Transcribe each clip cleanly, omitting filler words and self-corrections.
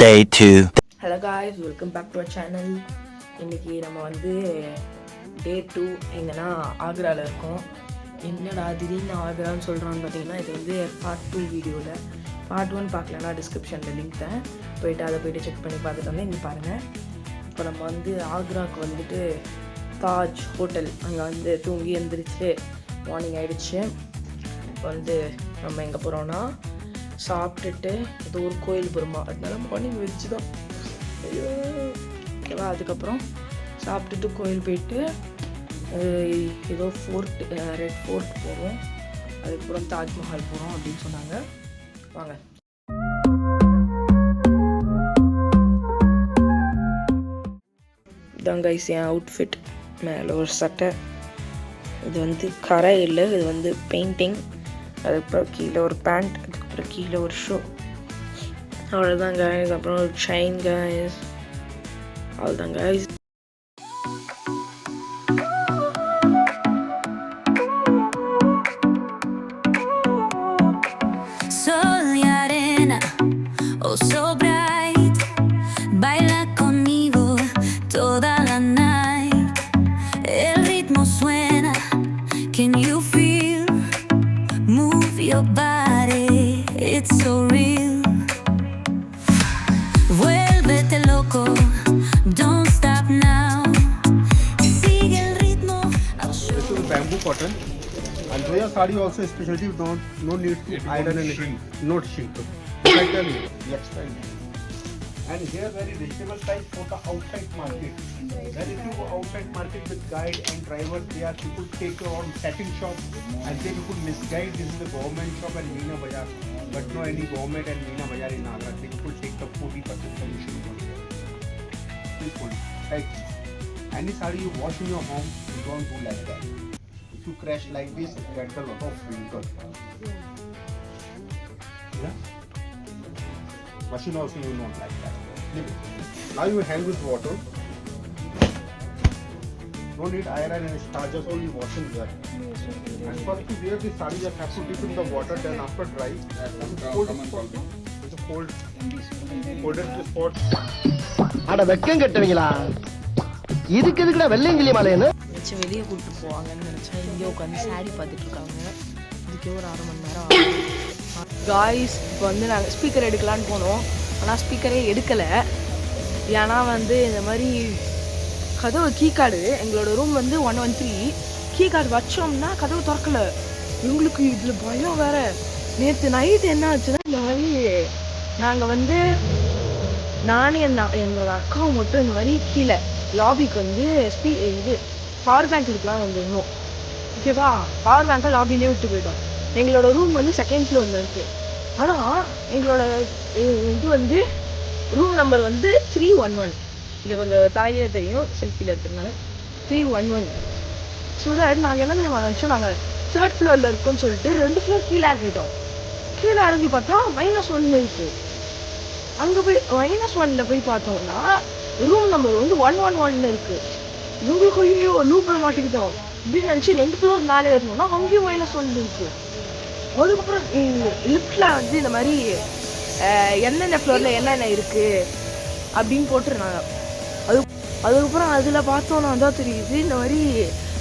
Day 2. Hello guys, welcome back to our channel. இன்றைக்கி நம்ம வந்து டே 2 எங்கன்னா ஆக்ராவில் இருக்கோம். என்னடா திடீர்னு ஆக்ரான்னு சொல்கிறான்னு பார்த்தீங்கன்னா, இது வந்து பார்ட் 2 வீடியோவில். பார்ட் 1 பார்க்கலன்னா டிஸ்கிரிப்ஷனில் லிங்க் தான், போய்ட்டு செக் பண்ணி பார்த்துட்டு வந்து இங்கே பாருங்கள். இப்போ நம்ம வந்து ஆக்ராவுக்கு வந்துட்டு தாஜ் ஹோட்டல் அங்கே வந்து தூங்கி எழுந்திரிச்சு மார்னிங் ஆகிடுச்சு. இப்போ வந்து நம்ம எங்கே போகிறோன்னா சாப்பிட்டுட்டு ஏதோ ஒரு கோயில் போகிறோமா, அதனால மார்னிங் வெஜ்ஜு தான். ஓகேவா, அதுக்கப்புறம் சாப்பிட்டுட்டு கோயில் போயிட்டு ஏதோ ரெட் ஃபோர்ட் போகிறோம், அதுக்கப்புறம் தாஜ்மஹால் போகிறோம் அப்படின்னு சொன்னாங்க. வாங்க. இதான் கைஸ் என் அவுட்ஃபிட். மேலே ஒரு சட்டை, இது வந்து கரை இல்லை, இது வந்து பெயிண்டிங். அதுக்கப்புறம் கீழே ஒரு பேண்ட், அதுக்கப்புறம் கீழே ஒரு ஷூ, அவ்வளோதான் கைஸ். அப்புறம் ஒரு செயின் கைஸ், அவ்வளோதான் guys. Your body, it's so real. Vuélvete loco, don't stop now. Sigue el ritmo. This is bamboo cotton, and Zoya sari also specialty. No need to iron and shrink. Not shrink. I tell you, next time. And here very reasonable price for the outside market. When if you go outside market with guide and driver, they are people take your own setting shop, and they people misguide. This is the government shop and Meena Bazaar, but no any government and Meena Bazaar in Agra. They people take the 40% commission from here. People like any sari you wash in your home, you don't do like that. If you crash like this, you get a lot of wrinkle. Yeah. Machine also you not like that. Now you hang with water. No need iron and starch, just only washing there. And first to wear the sari, just have to dip in the water. Then after dry, fold it for you. It's a fold the spot. அட வெக்கம் கட்டுவீங்களா? இதுக்கு எதுக்குடா வெள்ளையங்கிலி மாலைன்னு வெளியே கூப்பிட்டு போவாங்கன்னு நினச்சேன். இங்கே உட்காந்து சாரி பார்த்துட்டு இருக்காங்க. இதுக்கே ஒரு 1/2 மணி நேரம் ஆகும் காய்ஸ். இப்போ வந்து நாங்கள் ஸ்பீக்கர் எடுக்கலான்னு போனோம், ஆனால் ஸ்பீக்கரே எடுக்கலை. ஏன்னா வந்து இந்த மாதிரி கதவு கீகார்டு, எங்களோட ரூம் வந்து 113, கீகார்டு வச்சோம்னா கதவு திறக்கலை. எங்களுக்கு இதில் பயம் வேறு. நேற்று நைட்டு என்ன ஆச்சுன்னா, இந்த மாதிரி நாங்கள் வந்து நானே என்னோட அக்காவும் மட்டும் இந்த மாதிரி கீழே லாபிக்கு வந்து இது பவர் பேங்க் இருக்கலாம் வந்துடணும். ஓகேவா, பவர் பேங்கை லாபிலே விட்டு போயிட்டோம். எங்களோட ரூம் வந்து 2nd ஃப்ளோரில் இருக்குது. ஆனால் எங்களோட இது வந்து ரூம் நம்பர் வந்து 311. இது கொஞ்சம் தலையில தெரியும், செல்ஃபியில் இருக்கிறதுனால 311. ஸோ தட் நாங்கள் என்ன நினச்சோம், நாங்கள் 3rd ஃப்ளோரில் இருக்கோம்னு சொல்லிட்டு 2 ஃப்ளோர் கீழே இறங்கிட்டோம். கீழே இறங்கி பார்த்தா -1 இருக்குது. அங்கே போய் -1ல் போய் பார்த்தோம்னா ரூம் நம்பர் வந்து 111 இருக்குது. இவங்களுக்கு ஐயோ லூப்பில் மாட்டிக்கிட்டோம் அப்படின்னு நினச்சி 2 ஃப்ளோர் மேலே ஏறணும்னா அங்கேயும் -1 இருக்குது. அதுக்கப்புறம் லிஃப்டில் வந்து இந்த மாதிரி என்னென்ன ஃப்ளோரில் என்னென்ன இருக்குது அப்படின்னு போட்டுருந்தாங்க. அதுக்கப்புறம் அதில் பார்த்தோன்னா தான் தெரியுது, இந்த மாதிரி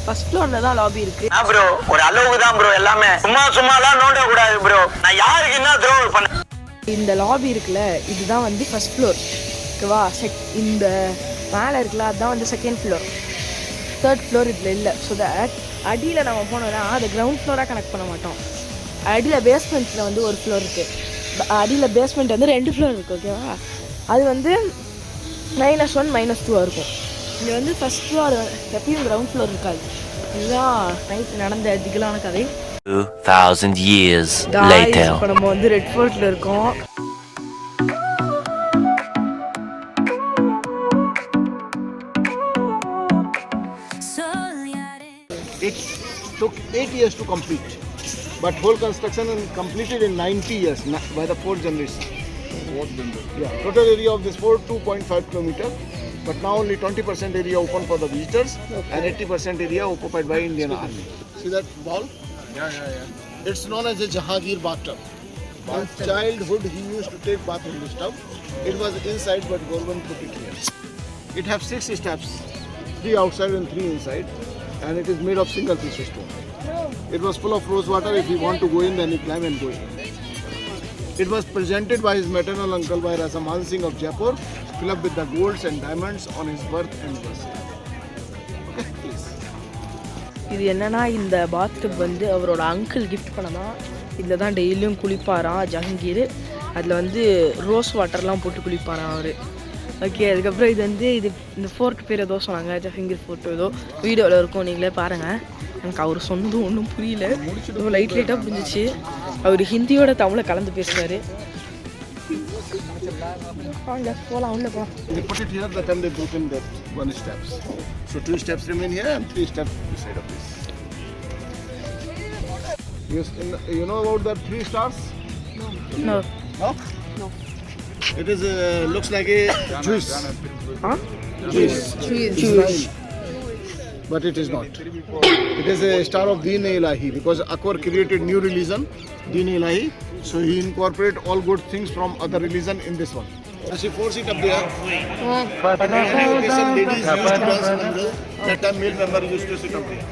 1st ஃப்ளோரில் தான் லாபி இருக்குது. ப்ரோ ஒரு அளவுக்கு தான் ப்ரோ, எல்லாமே சும்மாலாம் நோண்ட கூடாது ப்ரோ. நான் யாருக்கு என்ன த்ரோல் பண்ண. இந்த லாபி இருக்குல்ல, இதுதான் வந்து 1st ஃப்ளோர். ஓகேவா, இந்த மேலே இருக்குல்ல, அதுதான் வந்து 2nd ஃப்ளோர். 3rd ஃப்ளோர் இதில் இல்லை. ஸோ தட் அடியில் நம்ம போனோம்னா அதை கிரவுண்ட் ஃப்ளோராக கனெக்ட் பண்ண மாட்டோம். அடியில் பேஸ்மெண்ட்டில் வந்து ஒரு ஃப்ளோர் இருக்குது. அடியில் பேஸ்மெண்ட் வந்து 2 ஃப்ளோர் இருக்குது. ஓகேவா, அது வந்து -1 -2 இருக்கும். இங்கே வந்து 1st ஃப்ளோர் எப்பயும் கிரவுண்ட் ஃப்ளோர் இருக்காது. இதுதான் நைட் நடந்த திகிலான கதை. 2000 years later. இப்போ நம்ம வந்து ரெட் ஃபோர்ட்டில் இருக்கோம். It took 8 years to complete, but whole construction completed in 90 years by the 4th generation. Yeah, total area of this fort 2.5 km, but now only 20% area open for the visitors, and 80% area occupied by Indian Army. See that wall? Yeah. It's known as a Jahangir bathtub. In childhood, he used to take bath in this tub. It was inside, but government put it here. It has 6 steps, 3 outside and 3 inside, and it is made of single piece stone. It was full of rose water. If you want to go in, then you climb and go in. It was presented by his maternal uncle by Raja Man Singh of Jaipur, filled with the golds and diamonds on his birth anniversary. Okay, please. இது என்னன்னா இந்த bathtub வந்து அவரோட uncle gift பண்ணதான். இதில் தான் டெய்லியும் குளிப்பாராம் ஜஹங்கீர். அதில் வந்து ரோஸ் வாட்டர்லாம் போட்டு குளிப்பாராம் அவர். ஓகே, அதுக்கப்புறம் இது வந்து இந்த ஃபோர்ட் பேர் ஏதோ சொன்னாங்க, ஜஹங்கீர் ஃபோர்ட் ஏதோ வீடியோவில் இருக்கும், நீங்களே பாருங்கள். எனக்கு அவர் சொன்னதும் ஒன்றும் புரியல, ஏதோ லைட்டாக புரிஞ்சிச்சு. அவர் ஹிந்தியோட தமிழை கலந்து பேசுவார். வாங்க போகலாம், உள்ள போகலாம். They put it here, that time they broken that 1 steps. So 2 steps remain here and 3 steps beside of this. You know about the 3 stars? No. No? No. It is looks like a juice. Huh? Juice. But it is not. It is a star of Deen-e-Ilahi because Akbar created new religion, Deen-e-Ilahi. So he incorporated all good things from other religion in this one. As you force it up there. Occasion ladies used to dance in the that time male member used to sit up there.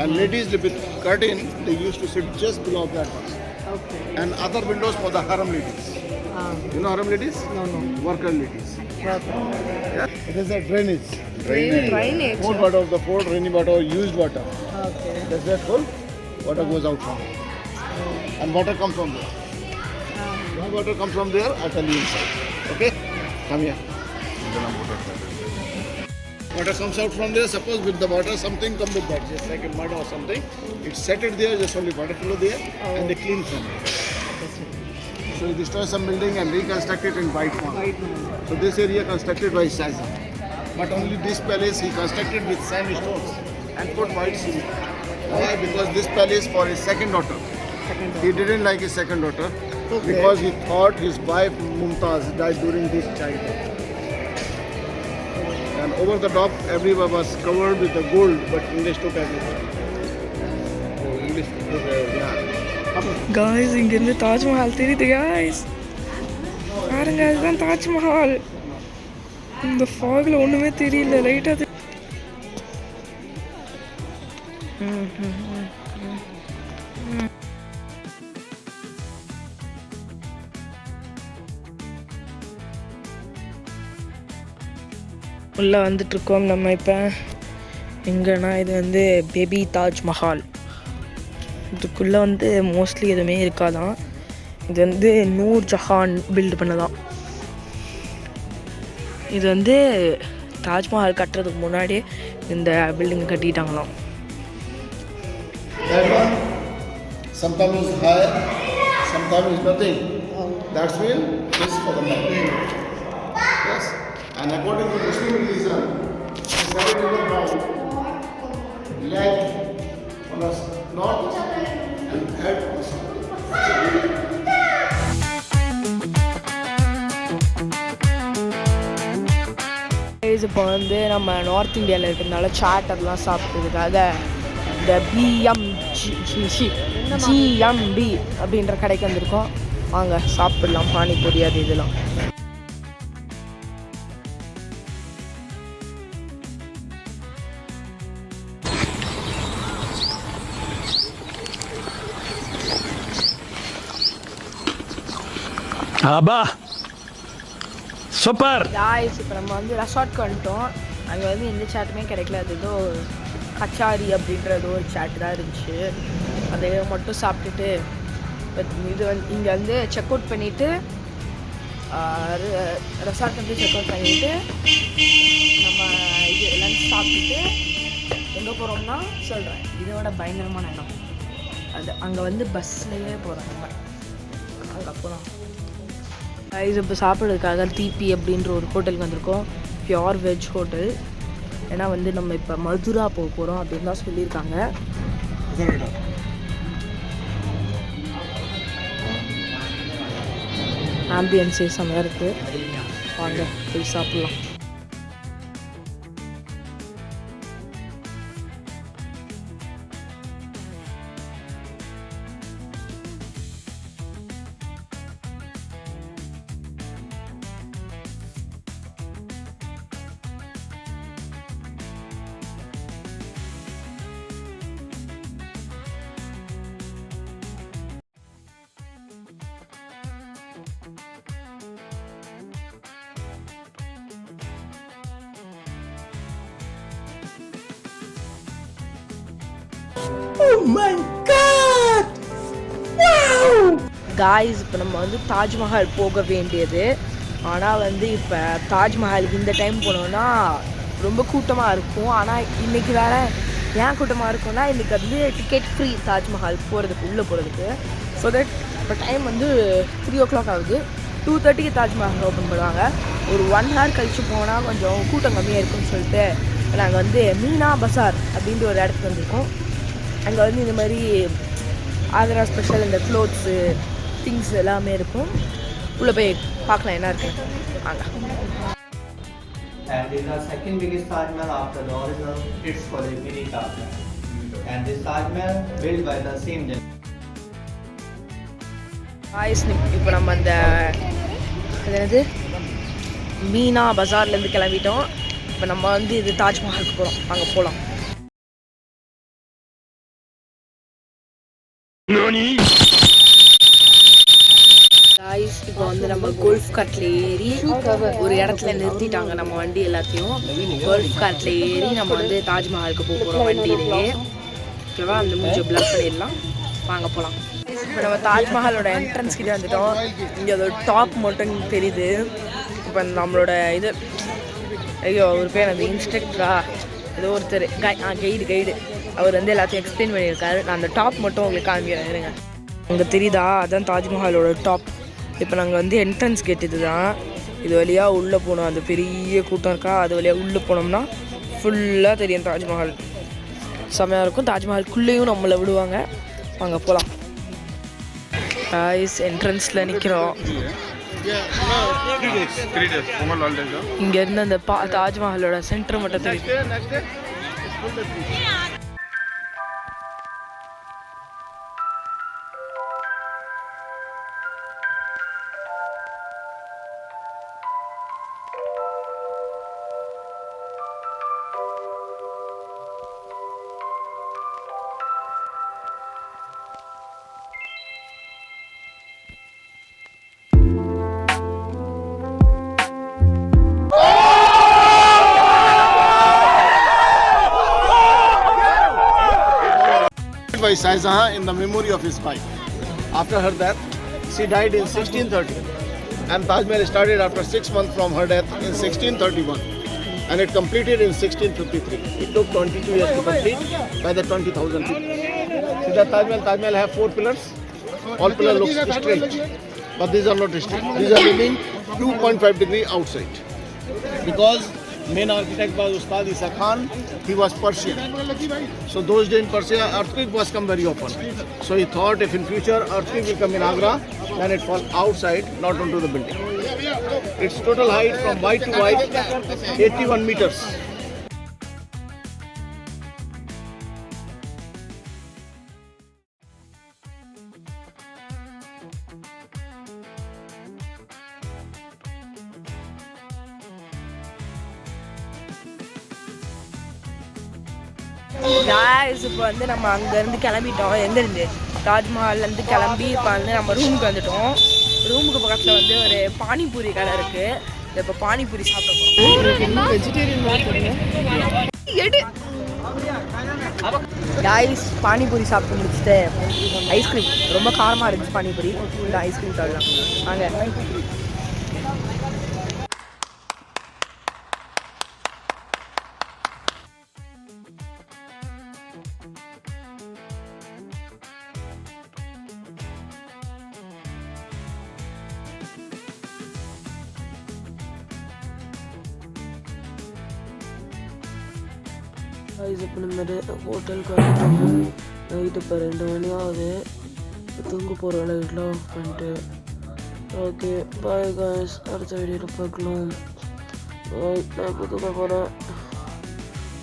And ladies with curtain, they used to sit just below that one. Okay. And other windows for the haram ladies. You know haram ladies? No. Worker ladies. Yeah. It is a drainage. Drainage. Cold water of the fort, rainy water, used water. Okay. That's that full. Water goes out from there. And water comes from there. When water comes from there, I tell you inside. Okay? Come here. Water comes out from there. Suppose with the water something come with that, just like a mud or something. It's set it there, just only water flow there, and they clean from it. So he destroys some building and reconstruct it in white marble. So this area constructed by Shahjahan. But only this palace he constructed with sandstones and put white cement. Why? Because this palace for his second daughter. He didn't like his second daughter because he thought his wife Mumtaz died during his childhood. And over the top, everyone was covered with the gold, but English took everything. Oh, English took everything. Guys இங்கேருந்து தாஜ்மஹால் தெரியுது guys, பாருங்க, அதுதான் தாஜ்மஹால். இந்த ஃபாகில் ஒன்றுமே தெரியல, லைட்டாக உள்ளே வந்துட்ருக்கோம் நம்ம இப்போ. எங்கன்னா இது வந்து பேபி தாஜ்மஹால். இதுக்குள்ளே வந்து மோஸ்ட்லி எதுவுமே இருக்காதான். இது வந்து நூர் ஜஹான் பில்டு பண்ணதான். இது வந்து தாஜ்மஹால் கட்டுறதுக்கு முன்னாடியே இந்த building கட்டிட்டாங்களாம். That one, sometimes is higher, sometimes is nothing. That's mean this for the man. Yes. And according to Muslim religion, the 7 to the ground, leg on the north and head on the south. இப்போ வந்து நம்ம north இந்தியாவில் இருக்கிறதுனால சாட்டர்லாம் சாப்பிட்டதுக்காக இந்த GMP அப்படின்ற கடைக்கு வந்திருக்கோம். வாங்க சாப்பிடலாம் பானிபூரி அது இதெல்லாம். ஆபா சூப்பர் காய்ஸ், இப்போ நம்ம வந்து ரெசார்ட்க்கு வந்துட்டோம். அங்கே வந்து எந்த சாட்டுமே கிடைக்கல. அது ஏதோ கச்சாரி அப்படின்ற ஏதோ ஒரு சாட்டு தான் இருந்துச்சு. அதை மட்டும் சாப்பிட்டுட்டு இது வந்து இங்கே வந்து செக் அவுட் பண்ணிவிட்டு ரெசார்ட் வந்து செக் அவுட் பண்ணிவிட்டு நம்ம இது லஞ்ச் சாப்பிட்டுட்டு எங்கே போகிறோம்னா சொல்கிறேன். இதோட பயங்கரமான இடம் அது. அங்கே வந்து பஸ்லேயே போகிறோம் நம்ம. அங்கே போகலாம். இது இப்போ சாப்பிட்றதுக்காக தீபி அப்படின்ற ஒரு ஹோட்டலுக்கு வந்திருக்கோம். Pure veg hotel. ஏன்னா வந்து நம்ம இப்போ மதுரா போக போகிறோம் அப்படின்னு தான் சொல்லியிருக்காங்க. ஆம்பியன்ஸே செம்மையாக இருக்குது. வாங்க போய் சாப்பிட்லாம். காய்ஸ் இப்போ நம்ம வந்து தாஜ்மஹால் போக வேண்டியது. ஆனால் வந்து இப்போ தாஜ்மஹாலுக்கு இந்த டைம் போனோம்னா ரொம்ப கூட்டமாக இருக்கும். ஆனால் இன்றைக்கி வேறு ஏன் கூட்டமாக இருக்கும்னா இன்றைக்கி வந்து டிக்கெட் ஃப்ரீ தாஜ்மஹால் போகிறதுக்கு உள்ளே போகிறதுக்கு. ஸோ தட் இப்போ டைம் வந்து 3 o'clock ஆகுது. 2:30க்கு தாஜ்மஹால் ஓப்பன் பண்ணுவாங்க. ஒரு 1 hour கழித்து போனால் கொஞ்சம் கூட்டம் கம்மியாக இருக்குன்னு சொல்லிட்டு நாங்கள் வந்து மீனா பசார் அப்படின்ற ஒரு இடத்துக்கு வந்திருக்கோம். அங்கே வந்து இந்த மாதிரி ஆக்ரா ஸ்பெஷல் இந்த க்ளோத்ஸு திங்ஸ் எல்லாமே இருக்கும். உள்ளே போய் பார்க்கலாம் என்ன இருக்குது. வாங்க. And this is the second biggest Taj Mahal after the original. It's called a mini Taj Mahal. And this Taj Mahal built by the same generation. Guys இப்போ நம்ம அந்த என்னது மீனா பஜார்லேருந்து கிளம்பிட்டோம். இப்போ நம்ம வந்து இது தாஜ்மஹாலுக்கு போகிறோம். அங்கே போகலாம். காய்ஸ் இப்போ வந்து நம்ம கோல்ஃப் கார்ட்டில் ஏறி ஒரு இடத்துல நிறுத்திட்டாங்க நம்ம வண்டி எல்லாத்தையும். கோல்ஃப் கார்ட்டில் ஏறி நம்ம வந்து தாஜ்மஹாலுக்கு போக போகிறோம் வண்டியிலேயே. ஓகேவா? அந்த மூஞ்சி பிளாக் பண்ணிடலாம். வாங்க போகலாம். இப்போ நம்ம தாஜ்மஹாலோட என்ட்ரன்ஸ் கிட்டே வந்துட்டோம். இங்கே அதோட டாப் மட்டும் தெரியுது. இப்போ நம்மளோட இது ஐயோ ஒரு பேர் அந்த இன்ஸ்ட்ரக்டரா ஏதோ ஒருத்தர் கைடு அவர் வந்து எல்லாத்தையும் எக்ஸ்பிளைன் பண்ணியிருக்காரு. நான் அந்த டாப் மட்டும் உங்களுக்கு காமிக்கிறேன் இருங்க. அங்கே தெரியுதா? அதுதான் தாஜ்மஹாலோட டாப். இப்போ நாங்கள் வந்து என்ட்ரன்ஸ் கேட் இது தான். இது வழியாக உள்ளே போனோம். அந்த பெரிய கூட்டம் இருக்கா, அது வழியாக உள்ளே போனோம்னா ஃபுல்லாக தெரியும் தாஜ்மஹால். செம்மையாக இருக்கும். தாஜ்மஹாலுக்குள்ளேயும் நம்மளை விடுவாங்க. வாங்க போகலாம். காய்ஸ் என்ட்ரன்ஸில் நிற்கிறோம். இங்கேருந்து அந்த தாஜ்மஹாலோட சென்டர் மட்டும் தெரியும். By Shah Jahan in the memory of his wife. After her death, she died in 1630, and Taj Mahal started after 6 months from her death in 1631, and it completed in 1653. It took 22 years to complete by the 20,000 people. See the Taj Mahal have 4 pillars. All pillars look straight, but these are not straight. These are leaning 2.5 degree outside, because main architect was Ustad Isa Khan. He was Persian. So those days in Persia, earthquake was come very often. So he thought if in future earthquake will come in Agra, then it fall outside, not onto the building. Its total height from wide to wide, 81 meters. Guys இப்போ வந்து நம்ம அங்கேருந்து கிளம்பிட்டோம். எங்கேருந்து தாஜ்மஹால்லேருந்து கிளம்பி இப்போ வந்து நம்ம ரூமுக்கு வந்துட்டோம். ரூமுக்கு பக்கத்தில் வந்து ஒரு பானிபூரி கடை இருக்குது. இப்போ பானிபூரி சாப்பிட போகிறோம். வெஜிடேரியன் எடு காய்ஸ் பானிபூரி சாப்பிட்டு முடிச்சுட்டு ஐஸ்கிரீம் ரொம்ப காரமாக இருந்துச்சு. பானிபூரி இந்த ஐஸ்கிரீம் சாப்பிடலாம் வாங்க. गाइस இப்போ நம்ம ஹோட்டலுக்கு வந்துட்டோம். நைட்டு இப்போ 2 மணி ஆகுது. தூங்க போகிற லைட்லாம் ஆஃப் பண்ணிட்டு. Okay bye guys. அடுத்த வீடியோவில் பார்க்கலாம். பாய். நான் இப்போ தூங்க போகிறேன்.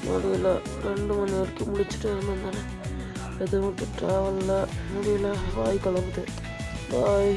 முடியல 2 மணி வரைக்கும் முடிச்சுட்டு இருந்தேன் தானே. எதை விட்டு ட்ராவலில் முடியல. வாய் கலங்குது. பாய்.